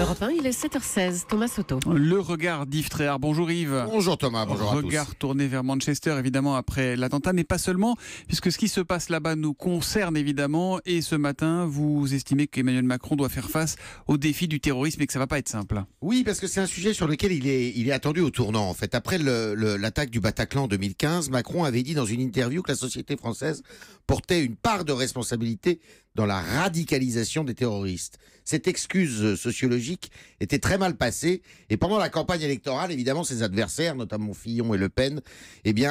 Europe 1, il est 7h16. Thomas Soto. Le regard d'Yves Tréhard. Bonjour Yves. Bonjour Thomas, bonjour à tous. Regard tourné vers Manchester, évidemment, après l'attentat, mais pas seulement, puisque ce qui se passe là-bas nous concerne évidemment. Et ce matin, vous estimez qu'Emmanuel Macron doit faire face au défi du terrorisme et que ça va pas être simple. Oui, parce que c'est un sujet sur lequel il est attendu au tournant. En fait, après l'attaque du Bataclan en 2015, Macron avait dit dans une interview que la société française portait une part de responsabilité dans la radicalisation des terroristes. Cette excuse sociologique était très mal passée et pendant la campagne électorale, évidemment, ses adversaires, notamment Fillon et Le Pen,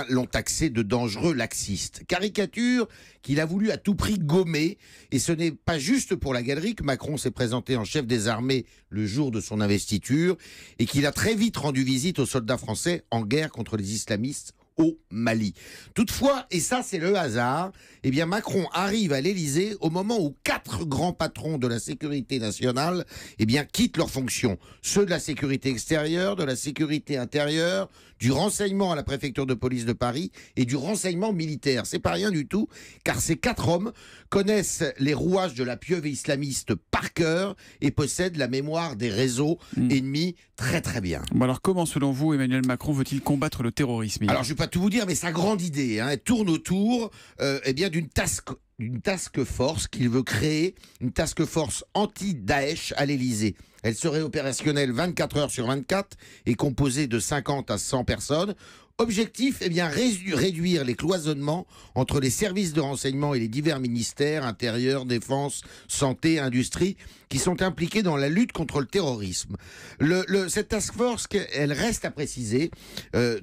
l'ont taxé de dangereux laxiste. Caricature qu'il a voulu à tout prix gommer, et ce n'est pas juste pour la galerie que Macron s'est présenté en chef des armées le jour de son investiture et qu'il a très vite rendu visite aux soldats français en guerre contre les islamistes au Mali. Toutefois, et ça c'est le hasard, Macron arrive à l'Élysée au moment où 4 grands patrons de la sécurité nationale quittent leurs fonctions. Ceux de la sécurité extérieure, de la sécurité intérieure, du renseignement à la préfecture de police de Paris et du renseignement militaire. C'est pas rien du tout, car ces 4 hommes connaissent les rouages de la pieuvre islamiste par cœur et possèdent la mémoire des réseaux ennemis très très bien. Bon alors comment, selon vous, Emmanuel Macron veut-il combattre le terrorisme? Alors je ne vais pas tout vous dire, mais sa grande idée, elle tourne autour d'une task force qu'il veut créer, une task force anti-Daesh à l'Élysée. Elle serait opérationnelle 24 heures sur 24 et composée de 50 à 100 personnes. Objectif, réduire les cloisonnements entre les services de renseignement et les divers ministères, intérieur, défense, santé, industrie, qui sont impliqués dans la lutte contre le terrorisme. Cette task force, elle reste à préciser,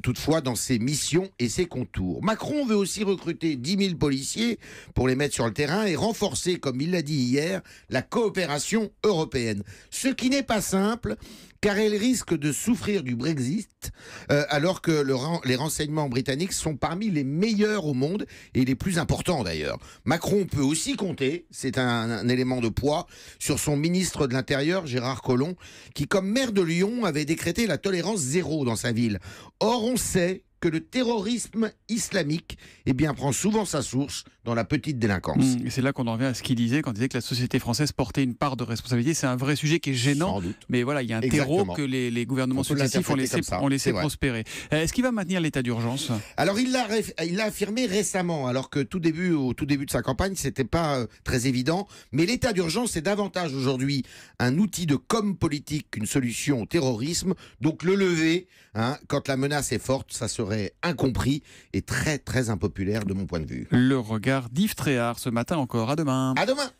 toutefois, dans ses missions et ses contours. Macron veut aussi recruter 10 000 policiers pour les mettre sur le terrain et renforcer, comme il l'a dit hier, la coopération européenne. Ce qui n'est pas simple, car elle risque de souffrir du Brexit, alors que les renseignements britanniques sont parmi les meilleurs au monde, et les plus importants d'ailleurs. Macron peut aussi compter, c'est un élément de poids, sur son ministre de l'Intérieur, Gérard Collomb, qui, comme maire de Lyon, avait décrété la tolérance zéro dans sa ville. Or, on sait que le terrorisme islamique prend souvent sa source dans la petite délinquance. Et c'est là qu'on en revient à ce qu'il disait, quand il disait que la société française portait une part de responsabilité. C'est un vrai sujet qui est gênant, sans doute. Mais voilà, il y a un terreau que les gouvernements successifs ont laissé prospérer. Est-ce qu'il va maintenir l'état d'urgence? Alors il l'a affirmé récemment, alors que au tout début de sa campagne, c'était pas très évident. Mais l'état d'urgence est davantage aujourd'hui un outil de com politique qu'une solution au terrorisme. Donc le lever, quand la menace est forte, ça serait incompris et très très impopulaire de mon point de vue. Le regard d'Yves Tréhard ce matin encore. À demain. À demain.